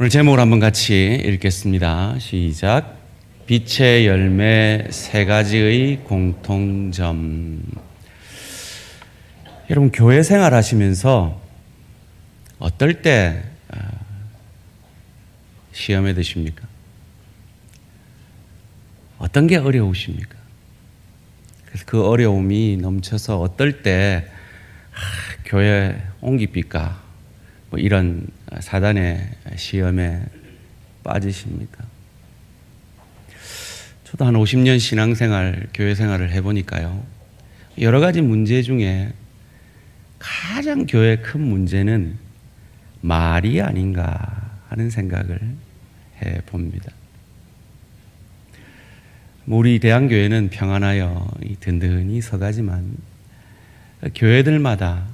오늘 제목을 한번 같이 읽겠습니다. 시작. 빛의 열매 세 가지의 공통점. 여러분, 교회 생활 하시면서 어떨 때 시험에 드십니까? 어떤 게 어려우십니까? 그래서 그 어려움이 넘쳐서 어떨 때 교회 옮깁니까? 뭐 이런 사단의 시험에 빠지십니까? 저도 한 50년 신앙생활, 교회 생활을 해보니까요, 여러 가지 문제 중에 가장 교회의 큰 문제는 말이 아닌가 하는 생각을 해봅니다. 우리 대한교회는 평안하여 든든히 서가지만 교회들마다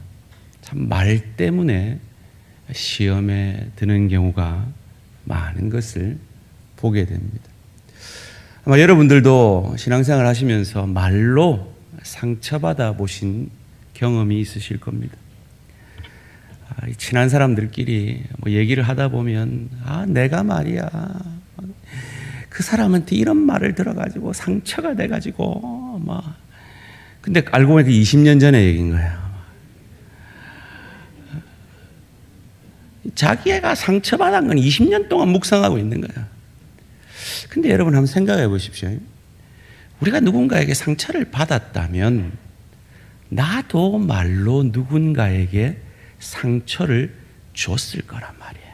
참 말 때문에 시험에 드는 경우가 많은 것을 보게 됩니다. 아마 여러분들도 신앙생활 하시면서 말로 상처받아 보신 경험이 있으실 겁니다. 친한 사람들끼리 뭐 얘기를 하다 보면 내가 말이야 그 사람한테 이런 말을 들어가지고 상처가 돼가지고 근데 알고 보니까 20년 전의 얘기인 거야. 자기가 상처받은 건 20년 동안 묵상하고 있는 거야. 근데 여러분 한번 생각해 보십시오. 우리가 누군가에게 상처를 받았다면 나도 말로 누군가에게 상처를 줬을 거란 말이에요.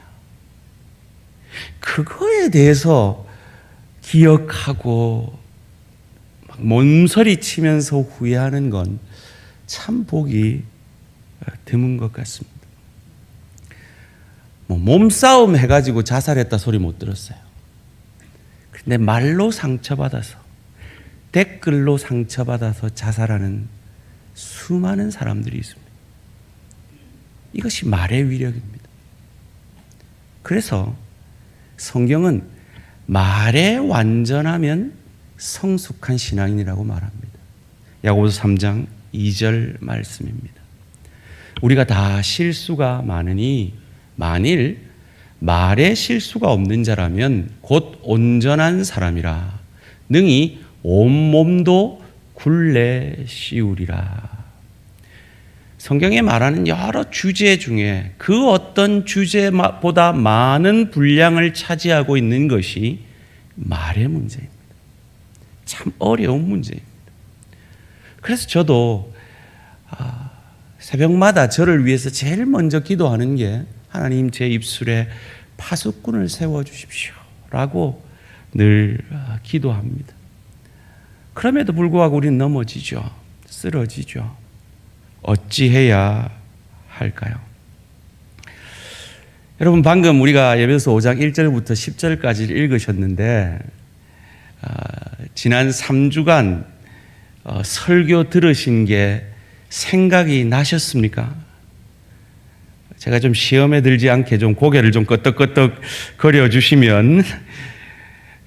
그거에 대해서 기억하고 몸서리 치면서 후회하는 건 참 보기 드문 것 같습니다. 몸싸움 해가지고 자살했다 소리 못 들었어요. 근데 말로 상처받아서, 댓글로 상처받아서 자살하는 수많은 사람들이 있습니다. 이것이 말의 위력입니다. 그래서 성경은 말에 완전하면 성숙한 신앙인이라고 말합니다. 야고보서 3장 2절 말씀입니다. 우리가 다 실수가 많으니 만일 말에 실수가 없는 자라면 곧 온전한 사람이라 능히 온몸도 굴레 씌우리라. 성경에 말하는 여러 주제 중에 그 어떤 주제보다 많은 분량을 차지하고 있는 것이 말의 문제입니다. 참 어려운 문제입니다. 그래서 저도 새벽마다 저를 위해서 제일 먼저 기도하는 게 하나님 제 입술에 파수꾼을 세워주십시오 라고 늘 기도합니다. 그럼에도 불구하고 우리는 넘어지죠. 쓰러지죠. 어찌해야 할까요? 여러분, 방금 우리가 에베소서 5장 1절부터 10절까지 읽으셨는데 지난 3주간 설교 들으신 게 생각이 나셨습니까? 제가 좀 시험에 들지 않게 좀 고개를 좀 끄덕끄덕 거려주시면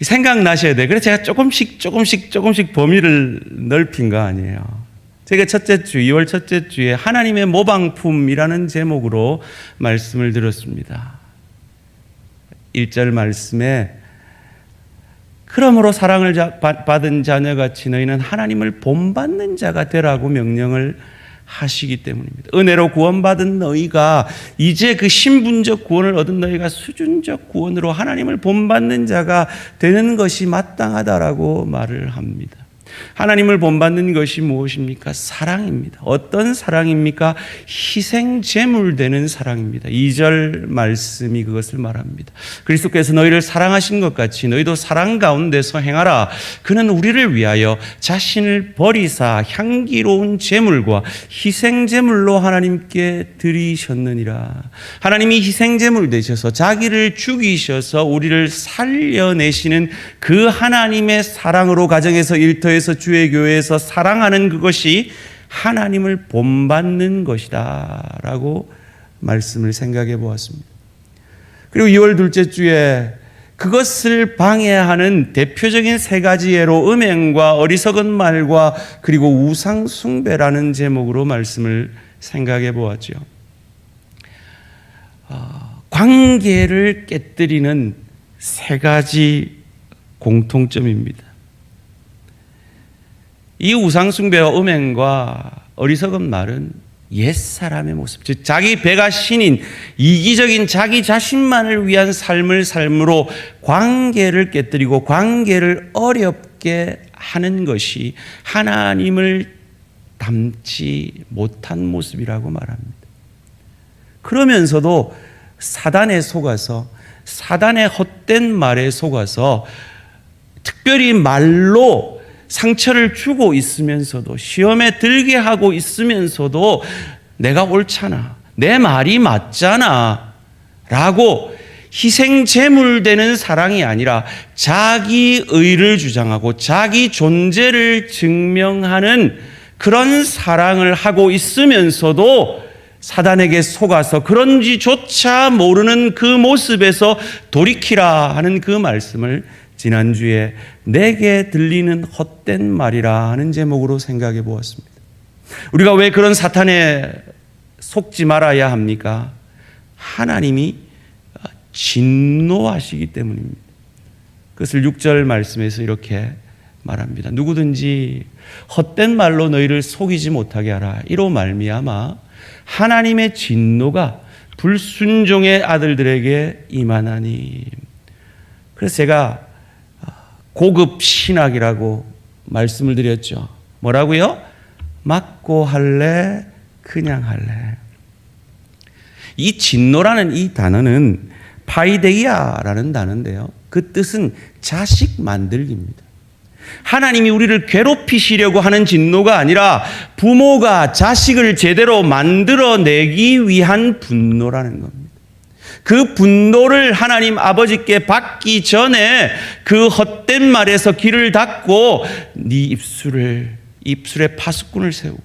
생각나셔야 돼요. 그래서 제가 조금씩 범위를 넓힌 거 아니에요. 제가 첫째 주, 2월 첫째 주에 하나님의 모방품이라는 제목으로 말씀을 들었습니다. 1절 말씀에 그러므로 사랑을 받은 자녀같이 너희는 하나님을 본받는 자가 되라고 명령을 하시기 때문입니다. 은혜로 구원받은 너희가 이제 그 신분적 구원을 얻은 너희가 수준적 구원으로 하나님을 본받는 자가 되는 것이 마땅하다라고 말을 합니다. 하나님을 본받는 것이 무엇입니까? 사랑입니다. 어떤 사랑입니까? 희생 제물 되는 사랑입니다. 2절 말씀이 그것을 말합니다. 그리스도께서 너희를 사랑하신 것 같이 너희도 사랑 가운데서 행하라. 그는 우리를 위하여 자신을 버리사 향기로운 제물과 희생 제물로 하나님께 드리셨느니라. 하나님이 희생 제물 되셔서 자기를 죽이셔서 우리를 살려내시는 그 하나님의 사랑으로 가정에서 일터에서 주의 교회에서 사랑하는 그것이 하나님을 본받는 것이다 라고 말씀을 생각해 보았습니다. 그리고 2월 둘째 주에 그것을 방해하는 대표적인 세 가지 예로 음행과 어리석은 말과 그리고 우상 숭배라는 제목으로 말씀을 생각해 보았죠. 관계를 깨뜨리는 세 가지 공통점입니다. 이 우상숭배와 음행과 어리석은 말은 옛사람의 모습, 즉 자기 배가 신인 이기적인 자기 자신만을 위한 삶을 삶으로 관계를 깨뜨리고 관계를 어렵게 하는 것이 하나님을 닮지 못한 모습이라고 말합니다. 그러면서도 사단에 속아서, 사단의 헛된 말에 속아서 특별히 말로 상처를 주고 있으면서도, 시험에 들게 하고 있으면서도 내가 옳잖아, 내 말이 맞잖아 라고 희생제물되는 사랑이 아니라 자기 의를 주장하고 자기 존재를 증명하는 그런 사랑을 하고 있으면서도 사단에게 속아서 그런지조차 모르는 그 모습에서 돌이키라 하는 그 말씀을 지난주에 내게 들리는 헛된 말이라 하는 제목으로 생각해 보았습니다. 우리가 왜 그런 사탄에 속지 말아야 합니까? 하나님이 진노하시기 때문입니다. 그것을 6절 말씀에서 이렇게 말합니다. 누구든지 헛된 말로 너희를 속이지 못하게 하라. 이로 말미암아 하나님의 진노가 불순종의 아들들에게 임하나니. 그래서 제가 고급 신학이라고 말씀을 드렸죠. 뭐라고요? 맞고 할래, 그냥 할래. 이 진노라는 이 단어는 파이데이아라는 단어인데요, 그 뜻은 자식 만들기입니다. 하나님이 우리를 괴롭히시려고 하는 진노가 아니라 부모가 자식을 제대로 만들어내기 위한 분노라는 겁니다. 그 분노를 하나님 아버지께 받기 전에 그 헛된 말에서 귀를 닫고 네 입술에 파수꾼을 세우고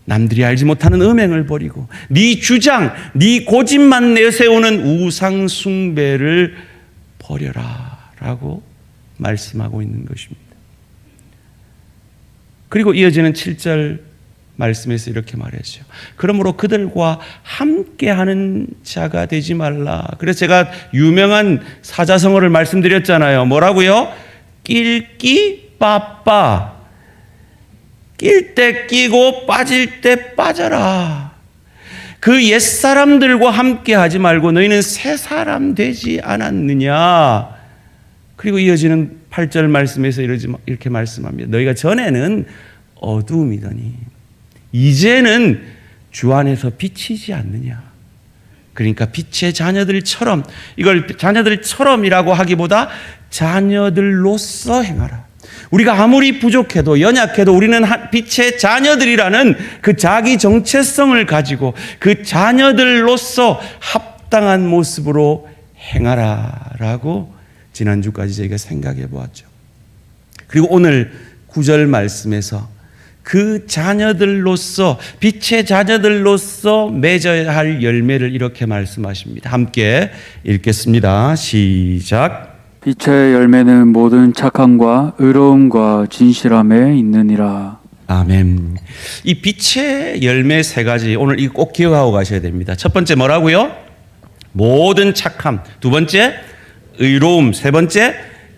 남들이 알지 못하는 음행을 버리고 네 주장, 네 고집만 내세우는 우상 숭배를 버려라 라고 말씀하고 있는 것입니다. 그리고 이어지는 7절 말씀에서 이렇게 말했죠. 그러므로 그들과 함께하는 자가 되지 말라. 그래서 제가 유명한 사자성어를 말씀드렸잖아요. 뭐라고요? 낄끼 빠빠. 낄 때 끼고 빠질 때 빠져라. 그 옛사람들과 함께하지 말고 너희는 새 사람 되지 않았느냐. 그리고 이어지는 8절 말씀에서 이렇게 말씀합니다. 너희가 전에는 어두움이더니 이제는 주 안에서 빛이지 않느냐. 그러니까 빛의 자녀들처럼, 이걸 자녀들처럼이라고 하기보다 자녀들로서 행하라. 우리가 아무리 부족해도 연약해도 우리는 빛의 자녀들이라는 그 자기 정체성을 가지고 그 자녀들로서 합당한 모습으로 행하라라고 지난주까지 저희가 생각해 보았죠. 그리고 오늘 9절 말씀에서 그 자녀들로서, 빛의 자녀들로서 맺어야 할 열매를 이렇게 말씀하십니다. 함께 읽겠습니다. 시작. 빛의 열매는 모든 착함과 의로움과 진실함에 있느니라. 아멘. 이 빛의 열매 세 가지, 오늘 이거 꼭 기억하고 가셔야 됩니다. 첫 번째 뭐라고요? 모든 착함. 두 번째 의로움. 세 번째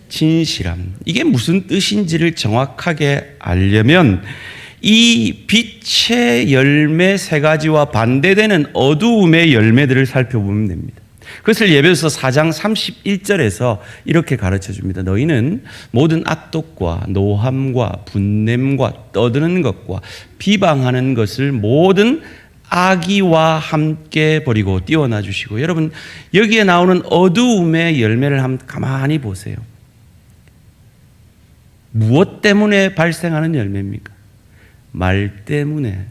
진실함. 이게 무슨 뜻인지를 정확하게 알려면 이 빛의 열매 세 가지와 반대되는 어두움의 열매들을 살펴보면 됩니다. 그것을 예배서 4장 31절에서 이렇게 가르쳐 줍니다. 너희는 모든 악독과 노함과 분냄과 떠드는 것과 비방하는 것을 모든 악의와 함께 버리고 띄워놔 주시고. 여러분, 여기에 나오는 어두움의 열매를 한번 가만히 보세요. 무엇 때문에 발생하는 열매입니까? 말 때문에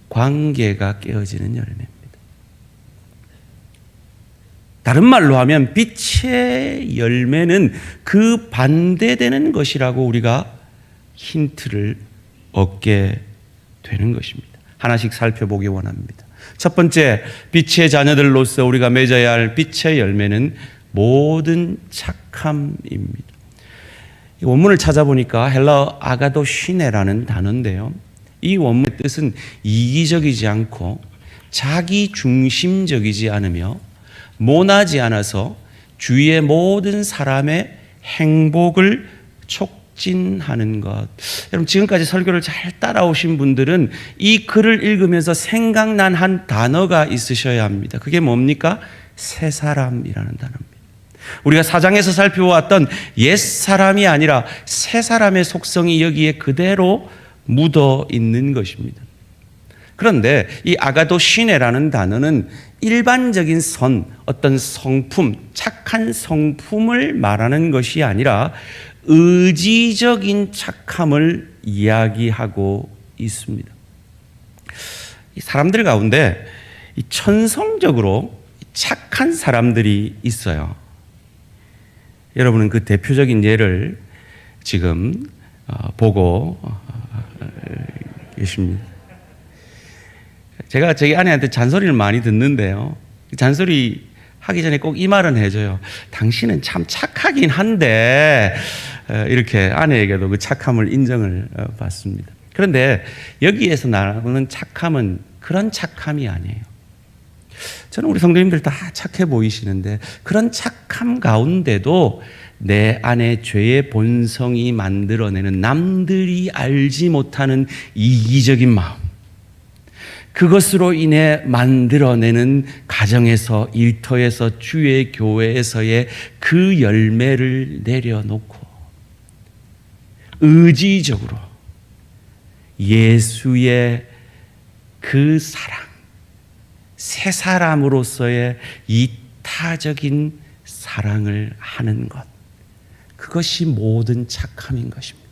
관계가 깨어지는 열매입니다. 다른 말로 하면 빛의 열매는 그 반대되는 것이라고 우리가 힌트를 얻게 되는 것입니다. 하나씩 살펴보기 원합니다. 첫 번째, 빛의 자녀들로서 우리가 맺어야 할 빛의 열매는 모든 착함입니다. 이 원문을 찾아보니까 헬라어 아가도시네라는 단어인데요, 이 원문의 뜻은 이기적이지 않고 자기 중심적이지 않으며 모나지 않아서 주위의 모든 사람의 행복을 촉진하는 것. 여러분, 지금까지 설교를 잘 따라오신 분들은 이 글을 읽으면서 생각난 한 단어가 있으셔야 합니다. 그게 뭡니까? 새 사람이라는 단어입니다. 우리가 사장에서 살펴보았던 옛 사람이 아니라 새 사람의 속성이 여기에 그대로 묻어 있는 것입니다. 그런데 이 아가도시네라는 단어는 일반적인 어떤 성품, 착한 성품을 말하는 것이 아니라 의지적인 착함을 이야기하고 있습니다. 이 사람들 가운데 천성적으로 착한 사람들이 있어요. 여러분은 그 대표적인 예를 지금 보고 계십니다. 제가 저희 아내한테 잔소리를 많이 듣는데요. 잔소리 하기 전에 꼭 이 말은 해줘요. 당신은 참 착하긴 한데, 이렇게 아내에게도 그 착함을 인정을 받습니다. 그런데 여기에서 나오는 착함은 그런 착함이 아니에요. 저는 우리 성도님들 다 착해 보이시는데 그런 착함 가운데도 내 안에 죄의 본성이 만들어내는 남들이 알지 못하는 이기적인 마음, 그것으로 인해 만들어내는 가정에서, 일터에서, 주의 교회에서의 그 열매를 내려놓고 의지적으로 예수의 그 사랑, 새 사람으로서의 이타적인 사랑을 하는 것, 그것이 모든 착함인 것입니다.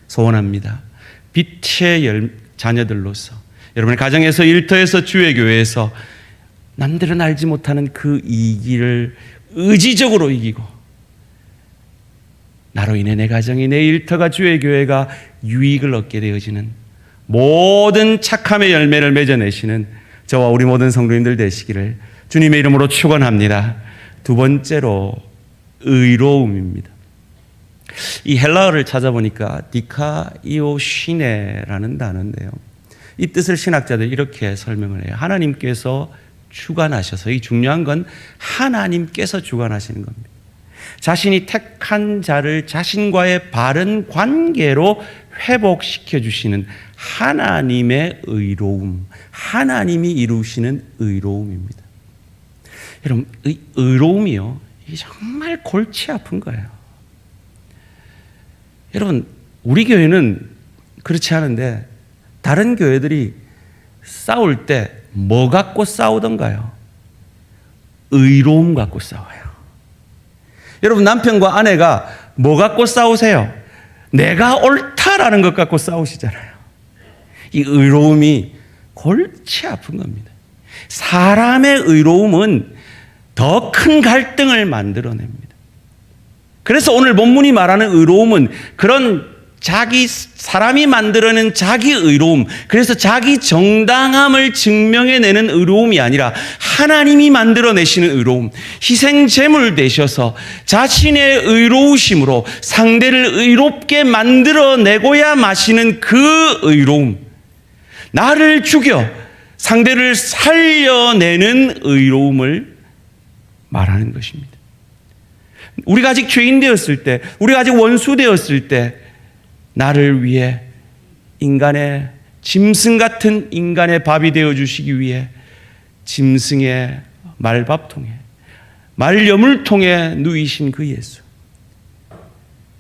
소원합니다. 빛의 자녀들로서 여러분의 가정에서, 일터에서, 주의 교회에서 남들은 알지 못하는 그 이기를 의지적으로 이기고 나로 인해 내 가정이, 내 일터가, 주의 교회가 유익을 얻게 되어지는 모든 착함의 열매를 맺어내시는 저와 우리 모든 성도님들 되시기를 주님의 이름으로 축원합니다. 두 번째로 의로움입니다. 이 헬라어를 찾아보니까 디카이오시네라는 단어인데요. 이 뜻을 신학자들이 이렇게 설명을 해요. 하나님께서 주관하셔서, 이 중요한 건 하나님께서 주관하시는 겁니다. 자신이 택한 자를 자신과의 바른 관계로 회복시켜 주시는 하나님의 의로움, 하나님이 이루시는 의로움입니다. 여러분, 의로움이요, 이게 정말 골치 아픈 거예요. 여러분, 우리 교회는 그렇지 않은데 다른 교회들이 싸울 때 뭐 갖고 싸우던가요? 의로움 갖고 싸워요. 여러분, 남편과 아내가 뭐 갖고 싸우세요? 내가 옳다라는 것 갖고 싸우시잖아요. 이 의로움이 골치 아픈 겁니다. 사람의 의로움은 더 큰 갈등을 만들어냅니다. 그래서 오늘 본문이 말하는 의로움은 그런 사람이 만들어낸 자기 의로움, 그래서 자기 정당함을 증명해내는 의로움이 아니라 하나님이 만들어내시는 의로움, 희생제물 되셔서 자신의 의로우심으로 상대를 의롭게 만들어내고야 마시는 그 의로움, 나를 죽여 상대를 살려내는 의로움을 말하는 것입니다. 우리가 아직 죄인 되었을 때, 우리가 아직 원수 되었을 때 나를 위해 인간의, 짐승 같은 인간의 밥이 되어주시기 위해 짐승의 말밥통에, 말여물통에 누이신 그 예수,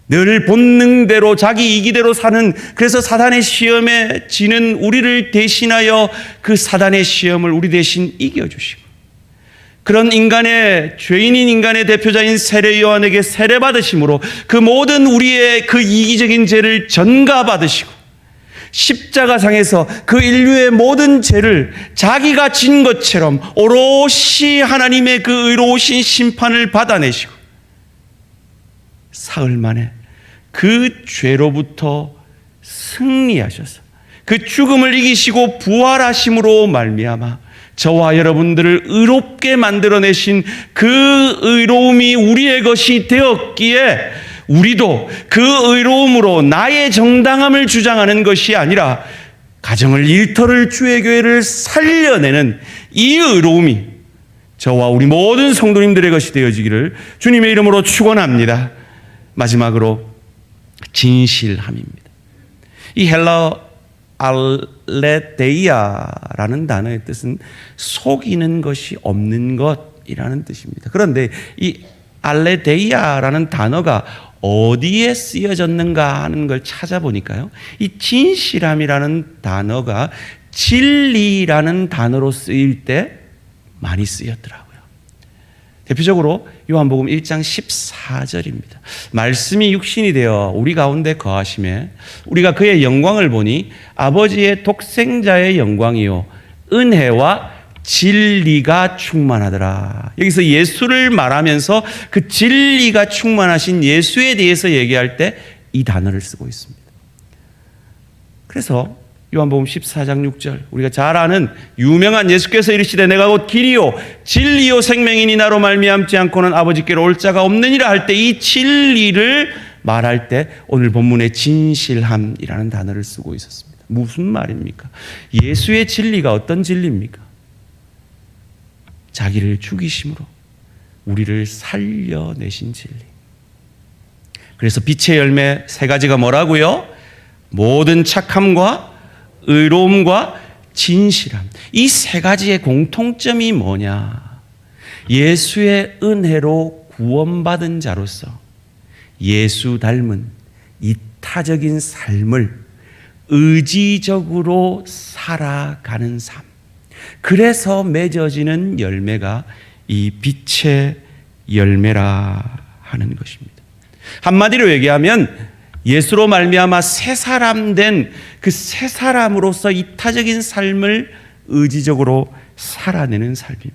늘 본능대로 자기 이기대로 사는, 그래서 사단의 시험에 지는 우리를 대신하여 그 사단의 시험을 우리 대신 이겨주시고, 그런 인간의, 죄인인 인간의 대표자인 세례 요한에게 세례 받으심으로 그 모든 우리의 그 이기적인 죄를 전가받으시고 십자가상에서 그 인류의 모든 죄를 자기가 진 것처럼 오롯이 하나님의 그 의로우신 심판을 받아내시고 사흘 만에 그 죄로부터 승리하셔서 그 죽음을 이기시고 부활하심으로 말미암아 저와 여러분들을 의롭게 만들어내신 그 의로움이 우리의 것이 되었기에 우리도 그 의로움으로 나의 정당함을 주장하는 것이 아니라 가정을 일터를 주의 교회를 살려내는 이 의로움이 저와 우리 모든 성도님들의 것이 되어지기를 주님의 이름으로 축원합니다. 마지막으로 진실함입니다. 이 헬라 알레데이아라는 단어의 뜻은 속이는 것이 없는 것이라는 뜻입니다. 그런데 이 알레데이아라는 단어가 어디에 쓰여졌는가 하는 걸 찾아보니까요, 이 진실함이라는 단어가 진리라는 단어로 쓰일 때 많이 쓰였더라고요. 대표적으로 요한복음 1장 14절입니다. 말씀이 육신이 되어 우리 가운데 거하심에 우리가 그의 영광을 보니 아버지의 독생자의 영광이요 은혜와 진리가 충만하더라. 여기서 예수를 말하면서 그 진리가 충만하신 예수에 대해서 얘기할 때 이 단어를 쓰고 있습니다. 그래서 요한복음 14장 6절, 우리가 잘 아는 유명한 예수께서 이르시되 내가 곧 길이요 진리요 생명이니 나로 말미암지 않고는 아버지께로 올 자가 없느니라 할 때 이 진리를 말할 때 오늘 본문에 진실함이라는 단어를 쓰고 있었습니다. 무슨 말입니까? 예수의 진리가 어떤 진리입니까? 자기를 죽이심으로 우리를 살려내신 진리. 그래서 빛의 열매 세 가지가 뭐라고요? 모든 착함과 의로움과 진실함. 이 세 가지의 공통점이 뭐냐? 예수의 은혜로 구원받은 자로서 예수 닮은 이타적인 삶을 의지적으로 살아가는 삶. 그래서 맺어지는 열매가 이 빛의 열매라 하는 것입니다. 한마디로 얘기하면 예수로 말미암아 새 사람 된 그 새 사람으로서 이타적인 삶을 의지적으로 살아내는 삶입니다.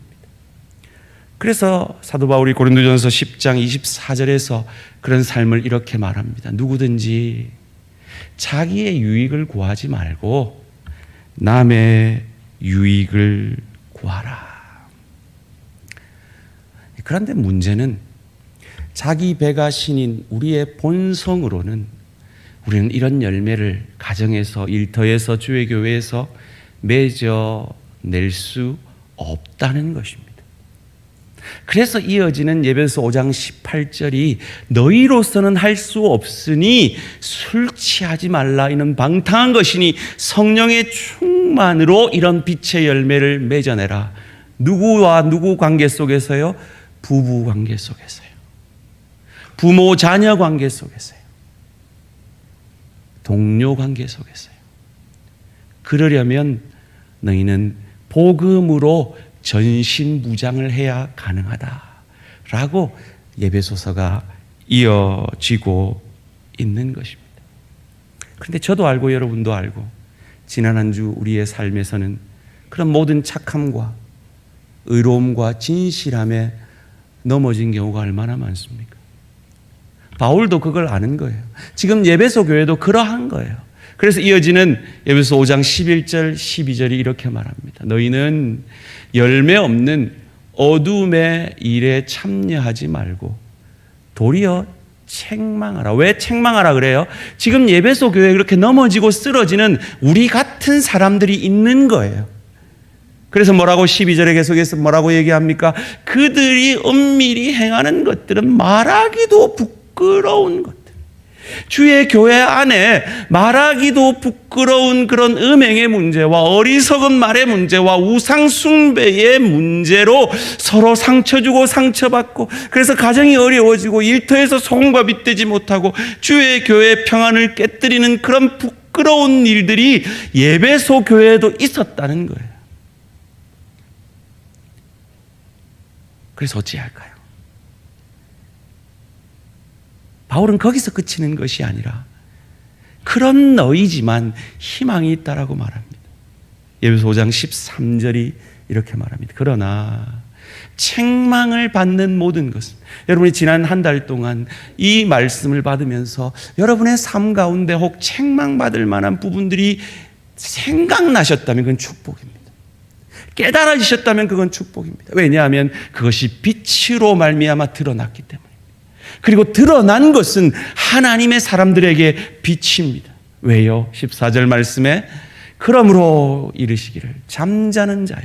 그래서 사도 바울이 고린도전서 10장 24절에서 그런 삶을 이렇게 말합니다. 누구든지 자기의 유익을 구하지 말고 남의 유익을 구하라. 그런데 문제는 자기 배가 신인 우리의 본성으로는 우리는 이런 열매를 가정에서, 일터에서, 주의 교회에서 맺어낼 수 없다는 것입니다. 그래서 이어지는 예배서 5장 18절이 너희로서는 할 수 없으니 술 취하지 말라. 이는 방탕한 것이니 성령의 충만으로 이런 빛의 열매를 맺어내라. 누구와 누구 관계 속에서요? 부부 관계 속에서요. 부모 자녀 관계 속에서요. 동료 관계 속에서요. 그러려면 너희는 복음으로 전신무장을 해야 가능하다라고 예배소서가 이어지고 있는 것입니다. 그런데 저도 알고 여러분도 알고 지난 한 주 우리의 삶에서는 그런 모든 착함과 의로움과 진실함에 넘어진 경우가 얼마나 많습니까? 바울도 그걸 아는 거예요. 지금 예배소 교회도 그러한 거예요. 그래서 이어지는 예배소 5장 11절 12절이 이렇게 말합니다. 너희는 열매 없는 어둠의 일에 참여하지 말고 도리어 책망하라. 왜 책망하라 그래요? 지금 예배소 교회에 그렇게 넘어지고 쓰러지는 우리 같은 사람들이 있는 거예요. 그래서 뭐라고 12절에 계속해서 뭐라고 얘기합니까? 그들이 은밀히 행하는 것들은 말하기도 부끄러운 것들. 주의 교회 안에 말하기도 부끄러운 그런 음행의 문제와 어리석은 말의 문제와 우상 숭배의 문제로 서로 상처 주고 상처받고, 그래서 가정이 어려워지고 일터에서 소금과 빛되지 못하고 주의 교회의 평안을 깨뜨리는 그런 부끄러운 일들이 예배소 교회에도 있었다는 거예요. 그래서 어찌할까요? 바울은 거기서 그치는 것이 아니라 그런 너희지만 희망이 있다라고 말합니다. 예배소 5장 13절이 이렇게 말합니다. 그러나 책망을 받는 모든 것은, 여러분이 지난 한 달 동안 이 말씀을 받으면서 여러분의 삶 가운데 혹 책망받을 만한 부분들이 생각나셨다면 그건 축복입니다. 깨달아지셨다면 그건 축복입니다. 왜냐하면 그것이 빛으로 말미암아 드러났기 때문에. 그리고 드러난 것은 하나님의 사람들에게 빛입니다. 왜요? 14절 말씀에 그러므로 이르시기를 잠자는 자여,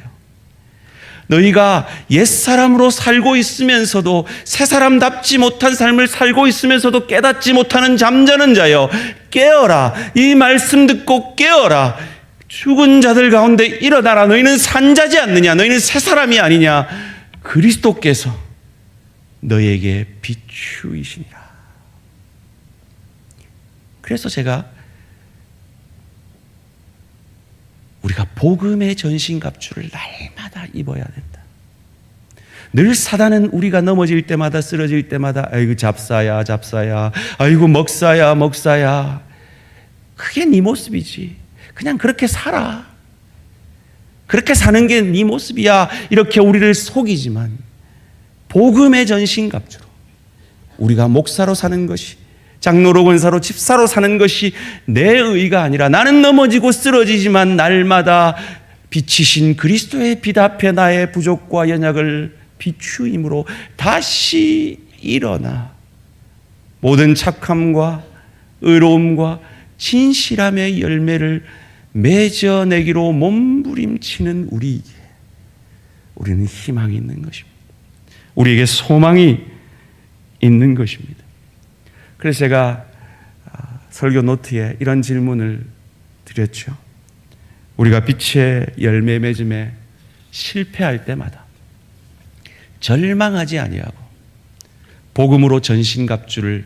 너희가 옛사람으로 살고 있으면서도 새사람답지 못한 삶을 살고 있으면서도 깨닫지 못하는 잠자는 자여, 깨어라. 이 말씀 듣고 깨어라. 죽은 자들 가운데 일어나라. 너희는 산자지 않느냐? 너희는 새사람이 아니냐? 그리스도께서 너희에게 비추이시니라. 그래서 제가 우리가 복음의 전신갑주를 날마다 입어야 된다. 늘 사단은 우리가 넘어질 때마다, 쓰러질 때마다 아이고 잡사야 잡사야, 아이고 먹사야 먹사야, 그게 네 모습이지. 그냥 그렇게 살아. 그렇게 사는 게 네 모습이야. 이렇게 우리를 속이지만 복음의 전신갑주로 우리가 목사로 사는 것이, 장로로 권사로 집사로 사는 것이 내 의가 아니라 나는 넘어지고 쓰러지지만 날마다 비치신 그리스도의 빛 앞에 나의 부족과 연약을 비추임으로 다시 일어나 모든 착함과 의로움과 진실함의 열매를 맺어내기로 몸부림치는 우리에게 우리는 희망이 있는 것입니다. 우리에게 소망이 있는 것입니다. 그래서 제가 설교 노트에 이런 질문을 드렸죠. 우리가 빛의 열매 맺음에 실패할 때마다 절망하지 아니하고 복음으로 전신갑주를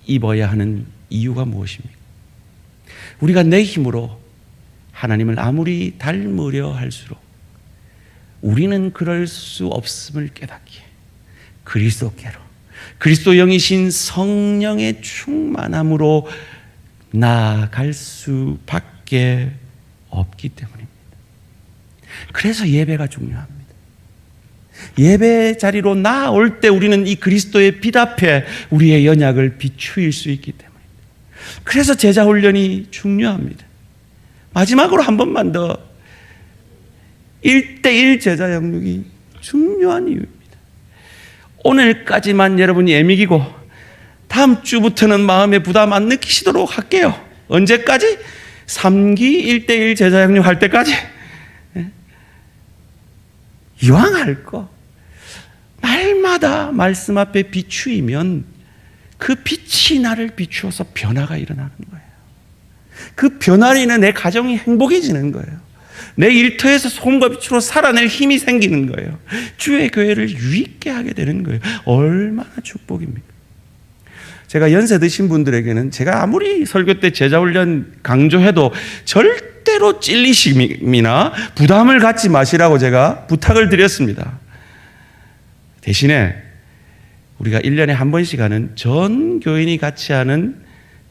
입어야 하는 이유가 무엇입니까? 우리가 내 힘으로 하나님을 아무리 닮으려 할수록 우리는 그럴 수 없음을 깨닫기에 그리스도께로, 그리스도 영이신 성령의 충만함으로 나아갈 수밖에 없기 때문입니다. 그래서 예배가 중요합니다. 예배 자리로 나올 때 우리는 이 그리스도의 빛 앞에 우리의 연약을 비추일 수 있기 때문입니다. 그래서 제자 훈련이 중요합니다. 마지막으로 한 번만 더, 1대1 제자 영육이 중요한 이유입니다. 오늘까지만 여러분이 애미기고 다음 주부터는 마음의 부담 안 느끼시도록 할게요. 언제까지? 3기 1대1 제자 영육 할 때까지. 이왕 할 거 날마다 말씀 앞에 비추이면 그 빛이 나를 비추어서 변화가 일어나는 거예요. 그 변화로 인해 내 가정이 행복해지는 거예요. 내 일터에서 소금과 빛으로 살아낼 힘이 생기는 거예요. 주의 교회를 유익게 하게 되는 거예요. 얼마나 축복입니까? 제가 연세 드신 분들에게는 제가 아무리 설교 때 제자훈련 강조해도 절대로 찔리심이나 부담을 갖지 마시라고 제가 부탁을 드렸습니다. 대신에 우리가 1년에 한 번씩 하는 전 교인이 같이 하는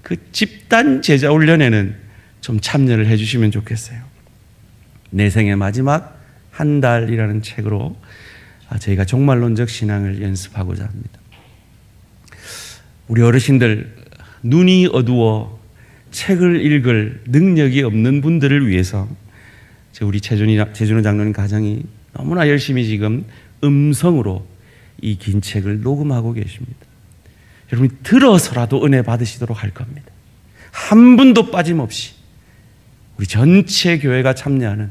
그 집단 제자훈련에는 좀 참여를 해주시면 좋겠어요. 내 생의 마지막 한 달이라는 책으로 저희가 종말론적 신앙을 연습하고자 합니다. 우리 어르신들, 눈이 어두워 책을 읽을 능력이 없는 분들을 위해서 우리 최준호 장로님 가정이 너무나 열심히 지금 음성으로 이 긴 책을 녹음하고 계십니다. 여러분이 들어서라도 은혜 받으시도록 할 겁니다. 한 분도 빠짐없이 우리 전체 교회가 참여하는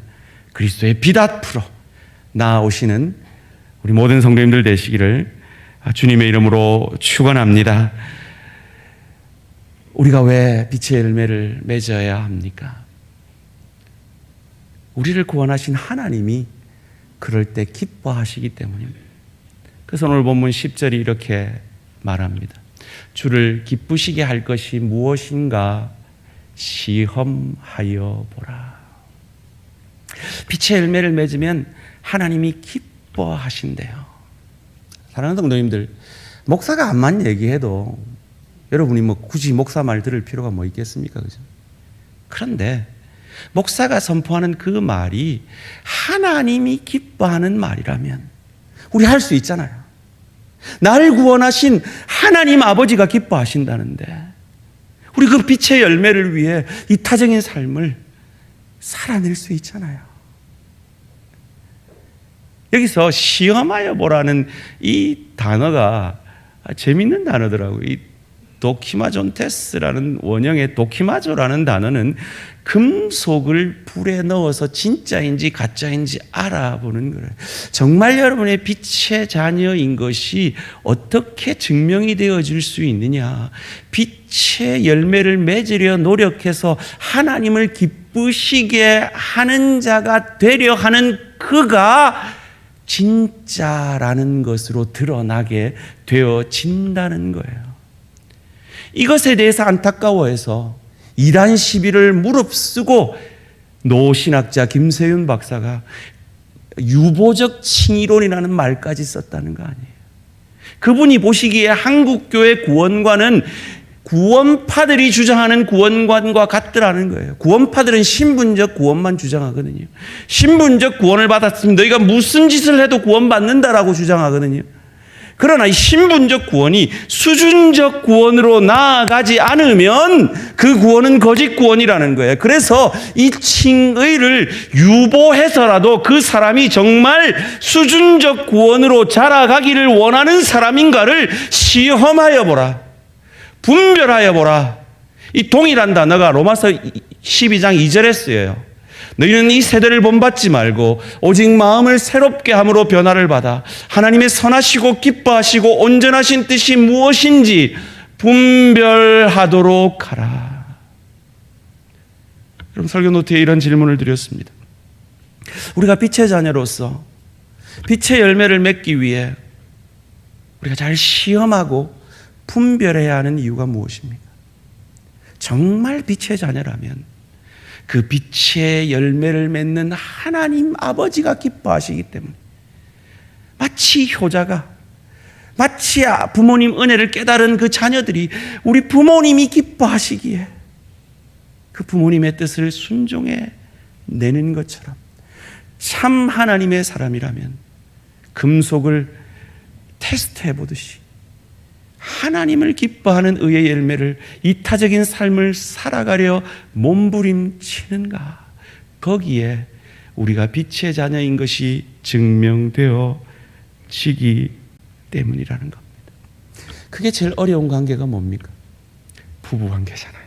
그리스도의 빛 앞으로 나아오시는 우리 모든 성도님들 되시기를 주님의 이름으로 축원합니다. 우리가 왜 빛의 열매를 맺어야 합니까? 우리를 구원하신 하나님이 그럴 때 기뻐하시기 때문입니다. 그래서 오늘 본문 10절이 이렇게 말합니다. 주를 기쁘시게 할 것이 무엇인가 시험하여 보라. 빛의 열매를 맺으면 하나님이 기뻐하신대요. 사랑하는 성도님들, 목사가 암만 얘기해도 여러분이 뭐 굳이 목사 말 들을 필요가 뭐 있겠습니까? 그죠? 그런데 목사가 선포하는 그 말이 하나님이 기뻐하는 말이라면 우리 할 수 있잖아요. 나를 구원하신 하나님 아버지가 기뻐하신다는데 우리 그 빛의 열매를 위해 이타적인 삶을 살아낼 수 있잖아요. 여기서 시험하여 보라는 이 단어가 재밌는 단어더라고요. 도키마존테스라는 원형의 도키마조라는 단어는 금속을 불에 넣어서 진짜인지 가짜인지 알아보는 거예요. 정말 여러분의 빛의 자녀인 것이 어떻게 증명이 되어질 수 있느냐? 빛의 열매를 맺으려 노력해서 하나님을 기쁘시게 하는 자가 되려 하는 그가 진짜라는 것으로 드러나게 되어진다는 거예요. 이것에 대해서 안타까워해서 이단 시비를 무릅쓰고 노신학자 김세윤 박사가 유보적 칭의론이라는 말까지 썼다는 거 아니에요. 그분이 보시기에 한국교회 구원관은 구원파들이 주장하는 구원관과 같더라는 거예요. 구원파들은 신분적 구원만 주장하거든요. 신분적 구원을 받았으면 너희가 무슨 짓을 해도 구원받는다라고 주장하거든요. 그러나 이 신분적 구원이 수준적 구원으로 나아가지 않으면 그 구원은 거짓 구원이라는 거예요. 그래서 이 칭의를 유보해서라도 그 사람이 정말 수준적 구원으로 자라가기를 원하는 사람인가를 시험하여 보라. 분별하여 보라. 이 동일한 단어가 로마서 12장 2절에 쓰여요. 너희는 이 세대를 본받지 말고 오직 마음을 새롭게 함으로 변화를 받아 하나님의 선하시고 기뻐하시고 온전하신 뜻이 무엇인지 분별하도록 하라. 여러분, 설교 노트에 이런 질문을 드렸습니다. 우리가 빛의 자녀로서 빛의 열매를 맺기 위해 우리가 잘 시험하고 분별해야 하는 이유가 무엇입니까? 정말 빛의 자녀라면 그 빛의 열매를 맺는 하나님 아버지가 기뻐하시기 때문에, 마치 효자가, 마치 부모님 은혜를 깨달은 그 자녀들이 우리 부모님이 기뻐하시기에 그 부모님의 뜻을 순종해 내는 것처럼 참 하나님의 사람이라면 금속을 테스트해 보듯이 하나님을 기뻐하는 의의 열매를, 이타적인 삶을 살아가려 몸부림치는가? 거기에 우리가 빛의 자녀인 것이 증명되어지기 때문이라는 겁니다. 그게 제일 어려운 관계가 뭡니까? 부부 관계잖아요.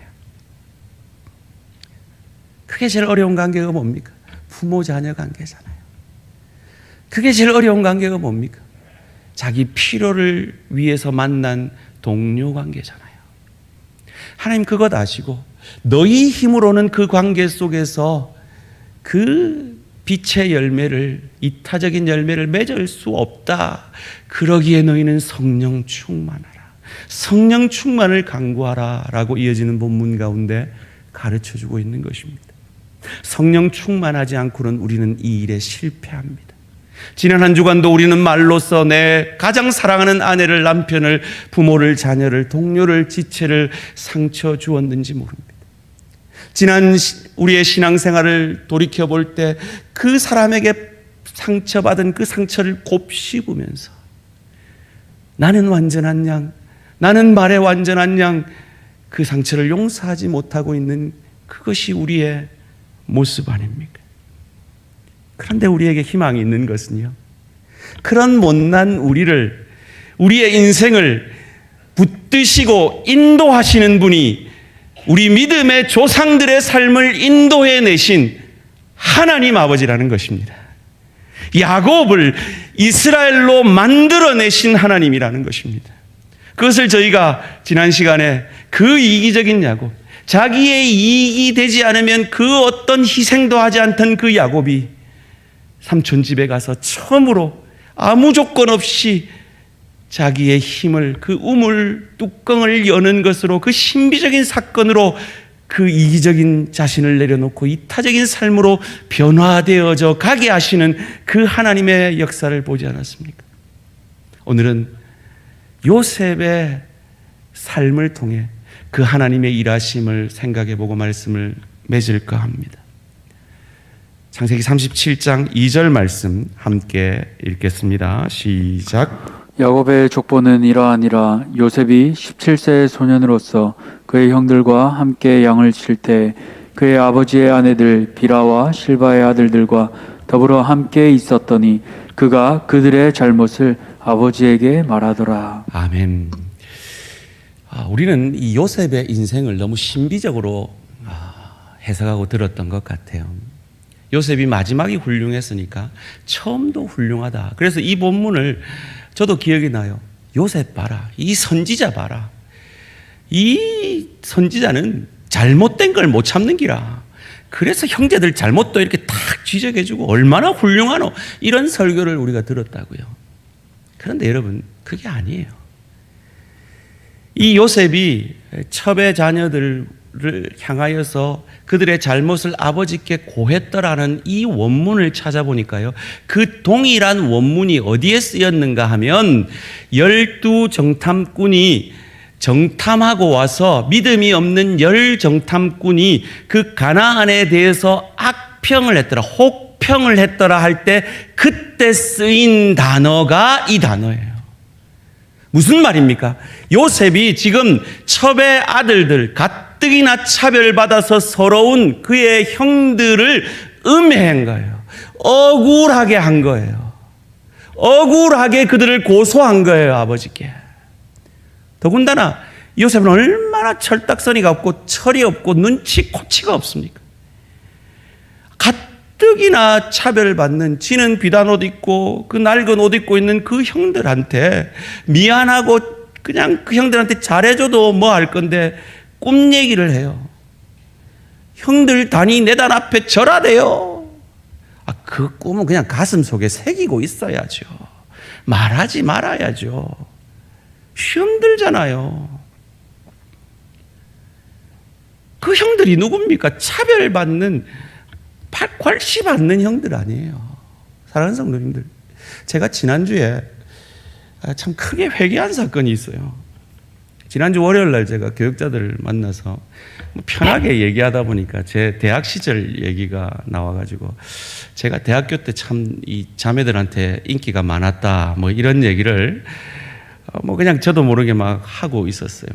그게 제일 어려운 관계가 뭡니까? 부모 자녀 관계잖아요. 그게 제일 어려운 관계가 뭡니까? 자기 필요를 위해서 만난 동료 관계잖아요. 하나님 그것 아시고 너희 힘으로는 그 관계 속에서 그 빛의 열매를, 이타적인 열매를 맺을 수 없다. 그러기에 너희는 성령 충만하라. 성령 충만을 강구하라 라고 이어지는 본문 가운데 가르쳐주고 있는 것입니다. 성령 충만하지 않고는 우리는 이 일에 실패합니다. 지난 한 주간도 우리는 말로써 내 가장 사랑하는 아내를, 남편을, 부모를, 자녀를, 동료를, 지체를 상처 주었는지 모릅니다. 지난 우리의 신앙생활을 돌이켜볼 때 그 사람에게 상처받은 그 상처를 곱씹으면서 나는 완전한 양, 나는 말에 완전한 양, 그 상처를 용서하지 못하고 있는 그것이 우리의 모습 아닙니까? 그런데 우리에게 희망이 있는 것은요, 그런 못난 우리를, 우리의 인생을 붙드시고 인도하시는 분이 우리 믿음의 조상들의 삶을 인도해 내신 하나님 아버지라는 것입니다. 야곱을 이스라엘로 만들어내신 하나님이라는 것입니다. 그것을 저희가 지난 시간에 그 이기적인 야곱, 자기의 이익이 되지 않으면 그 어떤 희생도 하지 않던 그 야곱이 삼촌 집에 가서 처음으로 아무 조건 없이 자기의 힘을, 그 우물 뚜껑을 여는 것으로, 그 신비적인 사건으로 그 이기적인 자신을 내려놓고 이타적인 삶으로 변화되어져 가게 하시는 그 하나님의 역사를 보지 않았습니까? 오늘은 요셉의 삶을 통해 그 하나님의 일하심을 생각해보고 말씀을 맺을까 합니다. 창세기 37장 2절 말씀 함께 읽겠습니다. 시작. 야곱의 족보는 이러하니라. 요셉이 17세의 소년으로서 그의 형들과 함께 양을 칠 때 그의 아버지의 아내들 비라와 실바의 아들들과 더불어 함께 있었더니 그가 그들의 잘못을 아버지에게 말하더라. 아멘. 우리는 이 요셉의 인생을 너무 신비적으로 해석하고 들었던 것 같아요. 요셉이 마지막이 훌륭했으니까 처음도 훌륭하다. 그래서 이 본문을 저도 기억이 나요. 요셉 봐라. 이 선지자 봐라. 이 선지자는 잘못된 걸 못 참는 기라. 그래서 형제들 잘못도 이렇게 탁 지적해주고 얼마나 훌륭하노. 이런 설교를 우리가 들었다고요. 그런데 여러분, 그게 아니에요. 이 요셉이 첩의 자녀들을 향하여서 그들의 잘못을 아버지께 고했더라는 이 원문을 찾아보니까요, 그 동일한 원문이 어디에 쓰였는가 하면 12정탐꾼이 정탐하고 와서 믿음이 없는 10정탐꾼이 그 가나안에 대해서 악평을 했더라, 혹평을 했더라 할 때 그때 쓰인 단어가 이 단어예요. 무슨 말입니까? 요셉이 지금 첩의 아들들, 가뜩이나 차별받아서 서러운 그의 형들을 음해한 거예요. 억울하게 한 거예요. 억울하게 그들을 고소한 거예요, 아버지께. 더군다나 요셉은 얼마나 철딱서니가 없고 철이 없고 눈치코치가 없습니까? 가뜩이나 차별받는, 지는 비단 옷 입고 그 낡은 옷 입고 있는 그 형들한테 미안하고 그냥 그 형들한테 잘해줘도 뭐 할 건데 꿈 얘기를 해요. 형들 단이 내단 앞에 절하대요. 그 꿈은 그냥 가슴 속에 새기고 있어야죠. 말하지 말아야죠. 힘들잖아요. 그 형들이 누굽니까? 차별받는, 괄시받는 형들 아니에요. 사랑하는 성도님들, 제가 지난주에 참 크게 회개한 사건이 있어요. 지난주 월요일 날 제가 교육자들을 만나서 편하게 얘기하다 보니까 제 대학 시절 얘기가 나와가지고, 제가 대학교 때 참 이 자매들한테 인기가 많았다 뭐 이런 얘기를 그냥 저도 모르게 막 하고 있었어요.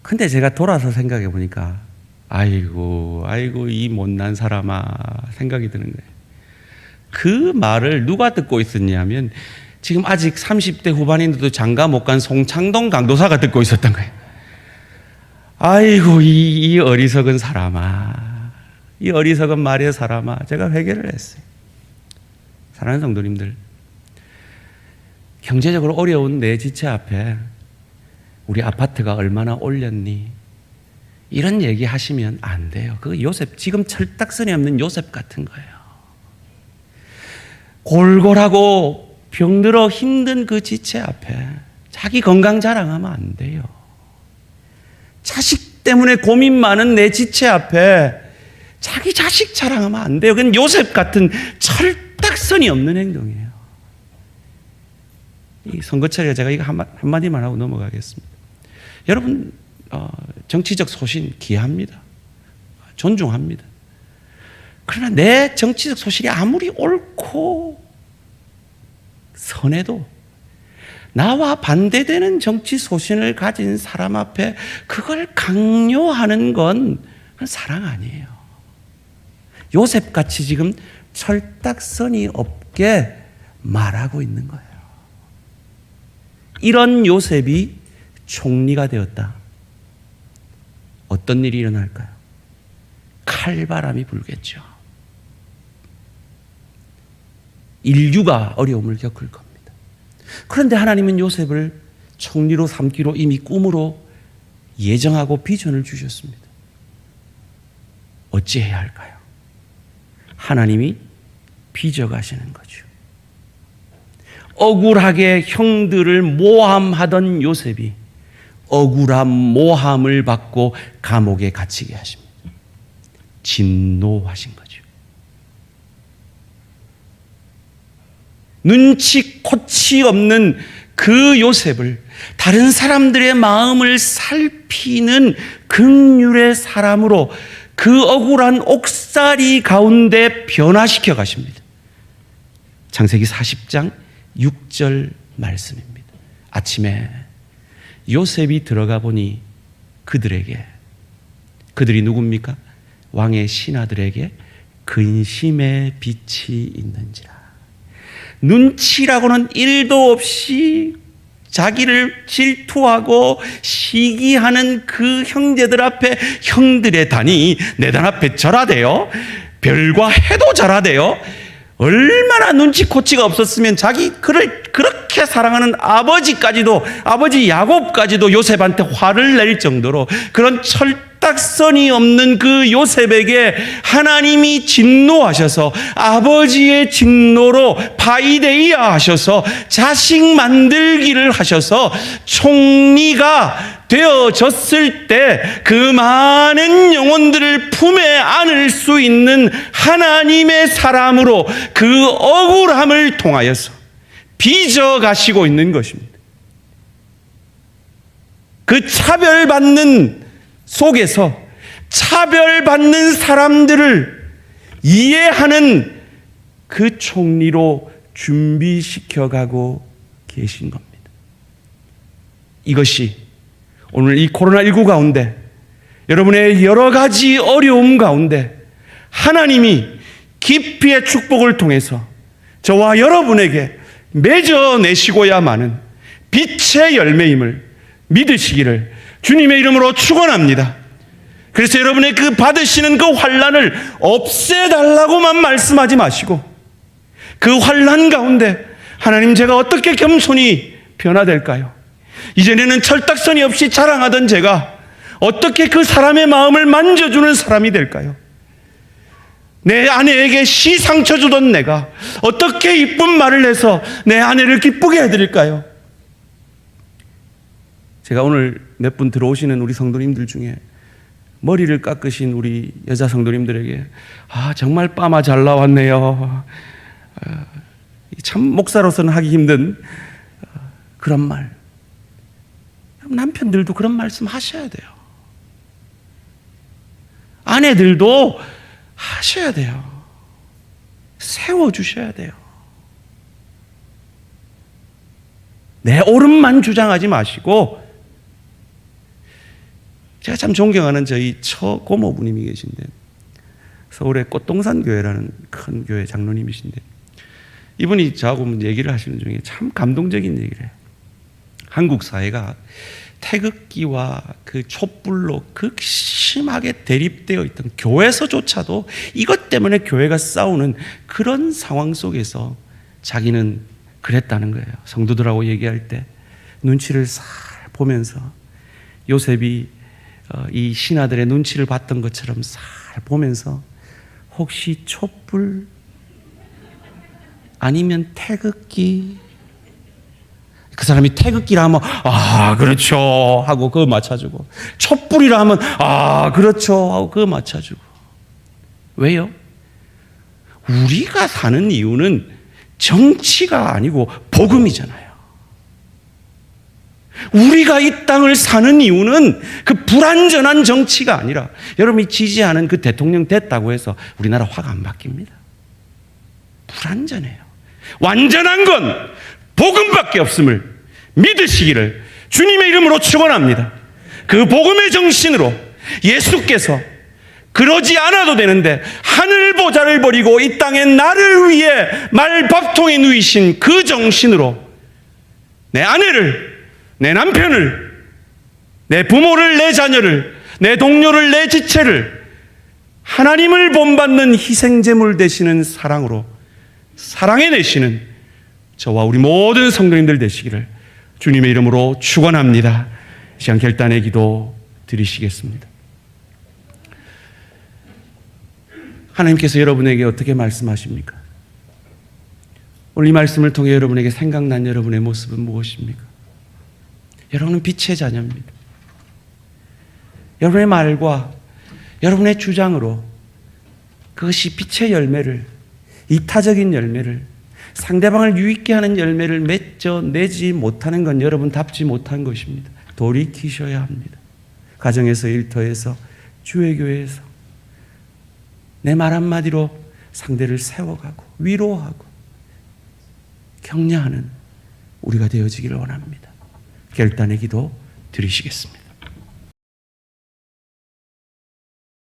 근데 제가 돌아서 생각해 보니까 아이고 이 못난 사람아 생각이 드는 거예요. 그 말을 누가 듣고 있었냐면 지금 아직 30대 후반인데도 장가 못 간 송창동 강도사가 듣고 있었던 거예요. 아이고 이 어리석은 사람아, 이 어리석은 말의 사람아. 제가 회개를 했어요. 사랑하는 성도님들, 경제적으로 어려운 내 지체 앞에 우리 아파트가 얼마나 올렸니? 이런 얘기 하시면 안 돼요. 그 요셉, 지금 철딱선이 없는 요셉 같은 거예요. 골골하고 병들어 힘든 그 지체 앞에 자기 건강 자랑하면 안 돼요. 자식 때문에 고민 많은 내 지체 앞에 자기 자식 자랑하면 안 돼요. 그건 요셉 같은 철딱선이 없는 행동이에요. 이 선거철에 제가 이거 한마디만 하고 넘어가겠습니다. 여러분, 정치적 소신 귀합니다. 존중합니다. 그러나 내 정치적 소신이 아무리 옳고 선해도 나와 반대되는 정치 소신을 가진 사람 앞에 그걸 강요하는 건 사랑 아니에요. 요셉같이 지금 철딱선이 없게 말하고 있는 거예요. 이런 요셉이 총리가 되었다. 어떤 일이 일어날까요? 칼바람이 불겠죠. 인류가 어려움을 겪을 겁니다. 그런데 하나님은 요셉을 총리로 삼기로 이미 꿈으로 예정하고 비전을 주셨습니다. 어찌해야 할까요? 하나님이 빚어가시는 거죠. 억울하게 형들을 모함하던 요셉이 억울한 모함을 받고 감옥에 갇히게 하십니다. 진노하신 거죠. 눈치 코치 없는 그 요셉을 다른 사람들의 마음을 살피는 긍휼의 사람으로 그 억울한 옥살이 가운데 변화시켜 가십니다. 창세기 40장 6절 말씀입니다. 아침에 요셉이 들어가 보니 그들이 누굽니까? 왕의 신하들에게 근심의 빛이 있는지라. 눈치라고는 1도 없이 자기를 질투하고 시기하는 그 형제들 앞에 형들의 단이 내 단 앞에 절하대요. 별과 해도 절하대요. 얼마나 눈치코치가 없었으면 자기 그를 그렇게 사랑하는 아버지까지도, 아버지 야곱까지도 요셉한테 화를 낼 정도로 그런 철딱선이 없는 그 요셉에게 하나님이 진노하셔서 아버지의 진노로 바이데이아 하셔서 자식 만들기를 하셔서 총리가 되어졌을 때 그 많은 영혼들을 품에 안을 수 있는 하나님의 사람으로 그 억울함을 통하여서 빚어가시고 있는 것입니다. 그 차별받는 속에서 차별받는 사람들을 이해하는 그 총리로 준비시켜가고 계신 겁니다. 이것이 오늘 이 코로나19 가운데 여러분의 여러 가지 어려움 가운데 하나님이 깊이의 축복을 통해서 저와 여러분에게 맺어내시고야만은 빛의 열매임을 믿으시기를 주님의 이름으로 축원합니다. 그래서 여러분의 그 받으시는 그 환난을 없애달라고만 말씀하지 마시고 그 환난 가운데 하나님 제가 어떻게 겸손히 변화될까요? 이전에는 철딱선이 없이 자랑하던 제가 어떻게 그 사람의 마음을 만져주는 사람이 될까요? 내 아내에게 시상처 주던 내가 어떻게 이쁜 말을 해서 내 아내를 기쁘게 해드릴까요? 제가 오늘 몇 분 들어오시는 우리 성도님들 중에 머리를 깎으신 우리 여자 성도님들에게 정말 빠마 잘 나왔네요. 참 목사로서는 하기 힘든 그런 말. 남편들도 그런 말씀 하셔야 돼요. 아내들도 하셔야 돼요. 세워주셔야 돼요. 내 옳음만 주장하지 마시고, 제가 참 존경하는 저희 처고모부님이 계신데, 서울의 꽃동산교회라는 큰 교회 장로님이신데, 이분이 저하고 얘기를 하시는 중에 참 감동적인 얘기를 해요. 한국 사회가 태극기와 그 촛불로 극심하게 대립되어 있던 교회에서조차도 이것 때문에 교회가 싸우는 그런 상황 속에서 자기는 그랬다는 거예요. 성도들하고 얘기할 때 눈치를 살 보면서 요셉이 이 신하들의 눈치를 봤던 것처럼 살 보면서 혹시 촛불 아니면 태극기, 그 사람이 태극기라 하면 그렇죠 하고 그거 맞춰주고, 촛불이라 하면 그렇죠 하고 그거 맞춰주고. 왜요? 우리가 사는 이유는 정치가 아니고 복음이잖아요. 우리가 이 땅을 사는 이유는 그 불완전한 정치가 아니라, 여러분이 지지하는 그 대통령 됐다고 해서 우리나라 화가 안 바뀝니다. 불완전해요. 완전한 건 복음밖에 없음을 믿으시기를 주님의 이름으로 축원합니다. 그 복음의 정신으로 예수께서 그러지 않아도 되는데 하늘 보좌를 버리고 이 땅에 나를 위해 말밥통에 누이신 그 정신으로 내 아내를, 내 남편을, 내 부모를, 내 자녀를, 내 동료를, 내 지체를 하나님을 본받는 희생제물 되시는 사랑으로 사랑해내시는 저와 우리 모든 성도님들 되시기를 주님의 이름으로 축원합니다. 이 시간 결단의 기도 드리시겠습니다. 하나님께서 여러분에게 어떻게 말씀하십니까? 오늘 이 말씀을 통해 여러분에게 생각난 여러분의 모습은 무엇입니까? 여러분은 빛의 자녀입니다. 여러분의 말과 여러분의 주장으로 그것이 빛의 열매를, 이타적인 열매를, 상대방을 유익게 하는 열매를 맺어내지 못하는 건 여러분답지 못한 것입니다. 돌이키셔야 합니다. 가정에서, 일터에서, 주의교회에서 내 말 한마디로 상대를 세워가고 위로하고 격려하는 우리가 되어지기를 원합니다. 결단의 기도 드리시겠습니다.